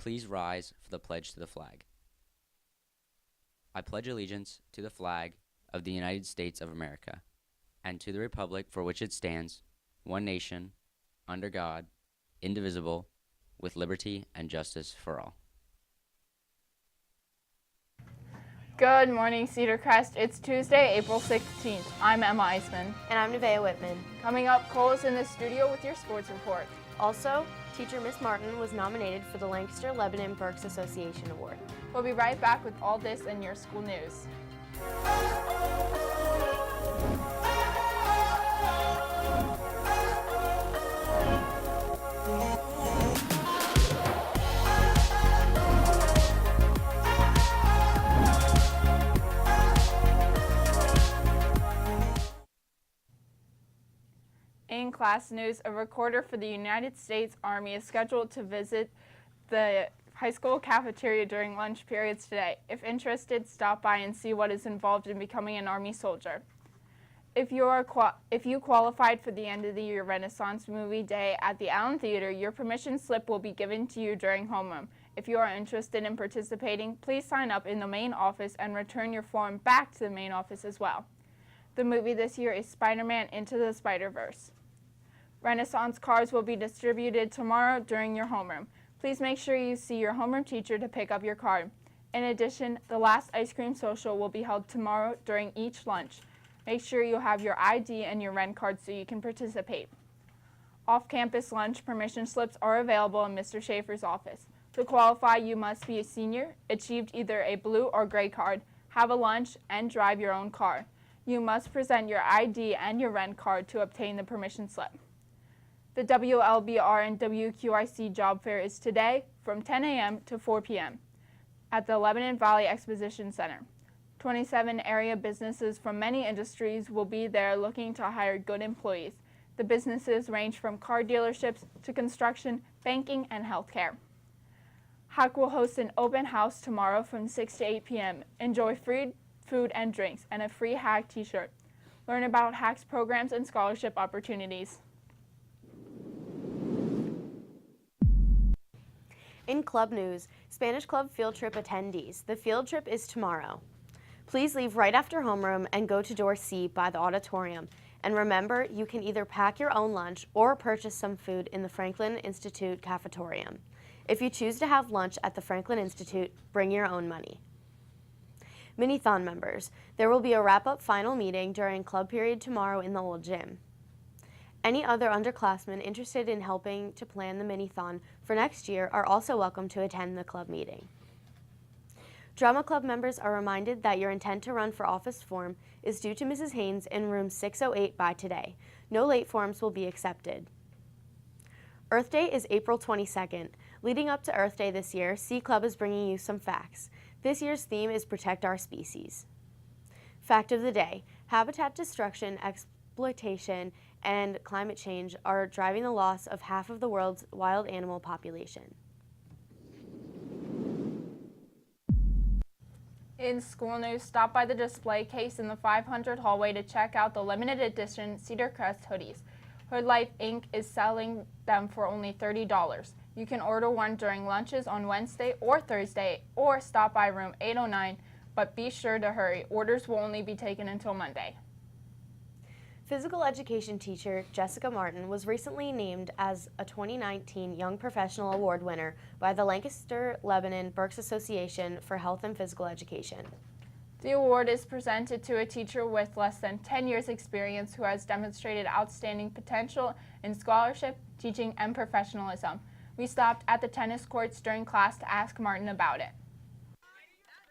Please rise for the pledge to the flag. I pledge allegiance to the flag of the United States of America and to the republic for which it stands, one nation, under God, indivisible, with liberty and justice for all. Good morning, Cedar Crest. It's Tuesday, April 16th. I'm Emma Eisman. And I'm Nevaeh Whitman. Coming up, Cole is in the studio with your sports report. Also, teacher Miss Martin was nominated for the Lancaster-Lebanon Berks Association Award. We'll be right back with all this and your school news. In class news, a recorder for the United States Army is scheduled to visit the high school cafeteria during lunch periods today. If interested, stop by and see what is involved in becoming an Army soldier. If you qualified for the end of the year Renaissance Movie Day at the Allen Theater, your permission slip will be given to you during homeroom. If you are interested in participating, please sign up in the main office and return your form back to the main office as well. The movie this year is Spider-Man Into the Spider-Verse. Renaissance cards will be distributed tomorrow during your homeroom. Please make sure you see your homeroom teacher to pick up your card. In addition, the last ice cream social will be held tomorrow during each lunch. Make sure you have your ID and your Ren card so you can participate. Off-campus lunch permission slips are available in Mr. Schaefer's office. To qualify, you must be a senior, achieved either a blue or gray card, have a lunch, and drive your own car. You must present your ID and your Ren card to obtain the permission slip. The WLBR and WQIC job fair is today from 10 a.m. to 4 p.m. at the Lebanon Valley Exposition Center. 27 area businesses from many industries will be there looking to hire good employees. The businesses range from car dealerships to construction, banking, and healthcare. HACC will host an open house tomorrow from 6 to 8 p.m. Enjoy free food and drinks and a free HACC t-shirt. Learn about HACC's programs and scholarship opportunities. In club news, Spanish Club field trip attendees. The field trip is tomorrow. Please leave right after homeroom and go to door C by the auditorium. And remember, you can either pack your own lunch or purchase some food in the Franklin Institute cafetorium. If you choose to have lunch at the Franklin Institute, bring your own money. Minithon members, there will be a wrap-up final meeting during club period tomorrow in the old gym. Any other underclassmen interested in helping to plan the Minithon for next year are also welcome to attend the club meeting. Drama Club members are reminded that your intent to run for office form is due to Mrs. Haynes in room 608 by today. No late forms will be accepted. Earth Day is April 22nd. Leading up to Earth Day this year, C Club is bringing you some facts. This year's theme is Protect Our Species. Fact of the day, habitat destruction, exploitation, and climate change are driving the loss of half of the world's wild animal population. In school news, stop by the display case in the 500 hallway to check out the limited edition Cedar Crest hoodies. Hood Life Inc. is selling them for only $30. You can order one during lunches on Wednesday or Thursday or stop by room 809, but be sure to hurry. Orders will only be taken until Monday. Physical education teacher Jessica Martin was recently named as a 2019 Young Professional Award winner by the Lancaster-Lebanon Berks Association for Health and Physical Education. The award is presented to a teacher with less than 10 years experience who has demonstrated outstanding potential in scholarship, teaching, and professionalism. We stopped at the tennis courts during class to ask Martin about it.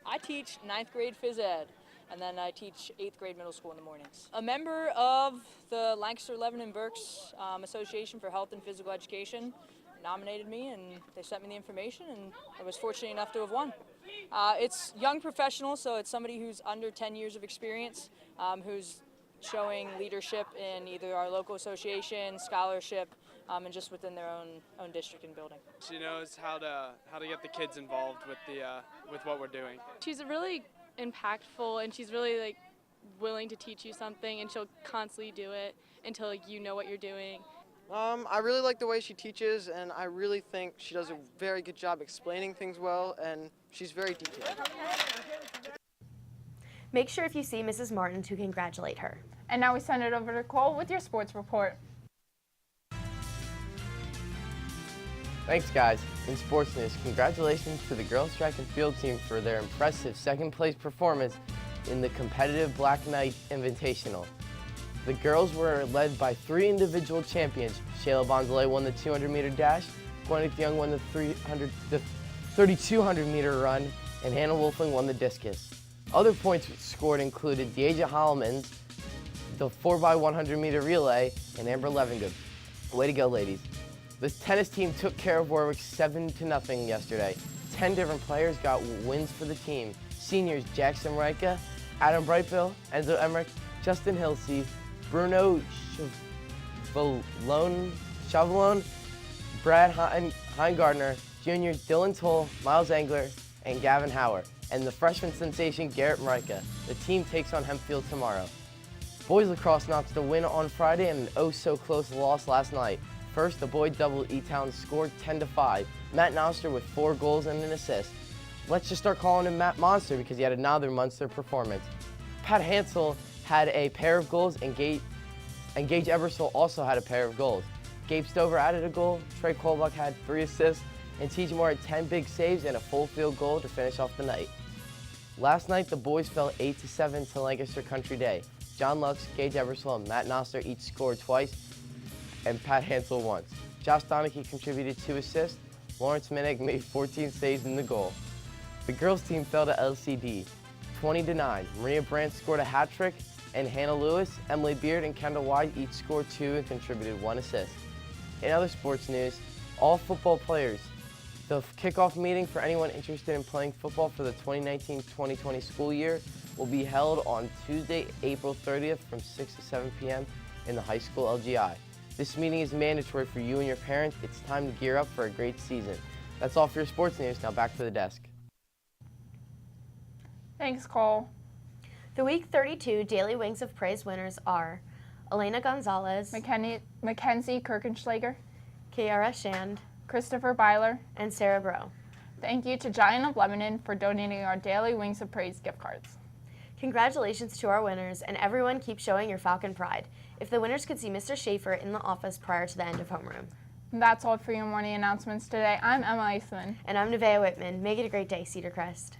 I teach 9th grade phys ed. And then I teach 8th grade middle school in the mornings. A member of the Lancaster-Lebanon Berks Association for Health and Physical Education nominated me, and they sent me the information, and I was fortunate enough to have won. It's young professional, so it's somebody who's under 10 years of experience, who's showing leadership in either our local association, scholarship, and just within their own district and building. She knows how to get the kids involved with what we're doing. She's really impactful, and she's really willing to teach you something, and she'll constantly do it until you know what you're doing. I really like the way she teaches, and I really think she does a very good job explaining things well, and she's very detailed. Make sure if you see Mrs. Martin to congratulate her. And now we send it over to Cole with your sports report. Thanks, guys. In sports news, congratulations to the girls track and field team for their impressive second-place performance in the competitive Black Knight Invitational. The girls were led by 3 individual champions. Shayla Bonzalé won the 200-meter dash, Gwyneth Young won the 3,200-meter run, and Hannah Wolfling won the discus. Other points scored included Deaja Holloman's the 4x100-meter relay, and Amber Levingood. Way to go, ladies. The tennis team took care of Warwick 7-0 yesterday. 10 different players got wins for the team. Seniors Jackson Reika, Adam Brightbill, Enzo Emmerich, Justin Hilsey, Bruno Chavalone, Brad Heingardner, juniors Dylan Toll, Miles Engler, and Gavin Howard, and the freshman sensation Garrett Mrika. The team takes on Hempfield tomorrow. Boys lacrosse notched a win on Friday and an oh-so-close loss last night. First, the boy double E-Town scored 10-5. Matt Noster with 4 goals and an assist. Let's just start calling him Matt Monster because he had another monster performance. Pat Hansel had a pair of goals, and Gage Ebersole also had a pair of goals. Gabe Stover added a goal, Trey Kolbach had 3 assists, and TJ Moore had 10 big saves and a full field goal to finish off the night. Last night, the boys fell 8-7 to Lancaster Country Day. John Lux, Gage Ebersole, and Matt Noster each scored twice, and Pat Hansel once. Josh Donahue contributed 2 assists. Lawrence Minnick made 14 saves in the goal. The girls team fell to LCD, 20-9. Maria Brandt scored a hat trick, and Hannah Lewis, Emily Beard, and Kendall White each scored 2 and contributed 1 assist. In other sports news, all football players. The kickoff meeting for anyone interested in playing football for the 2019-2020 school year will be held on Tuesday, April 30th from 6 to 7 p.m. in the high school LGI. This meeting is mandatory for you and your parents. It's time to gear up for a great season. That's all for your sports news. Now back to the desk. Thanks, Cole. The Week 32 Daily Wings of Praise winners are Elena Gonzalez, Mackenzie Kirchenschlager, Kiara Shand, Christopher Byler, and Sarah Bro. Thank you to Giant of Lebanon for donating our Daily Wings of Praise gift cards. Congratulations to our winners, and everyone keep showing your Falcon pride. If the winners could see Mr. Schaefer in the office prior to the end of homeroom. And that's all for your morning announcements today. I'm Emma Eisman. And I'm Nevaeh Whitman. Make it a great day, Cedar Crest.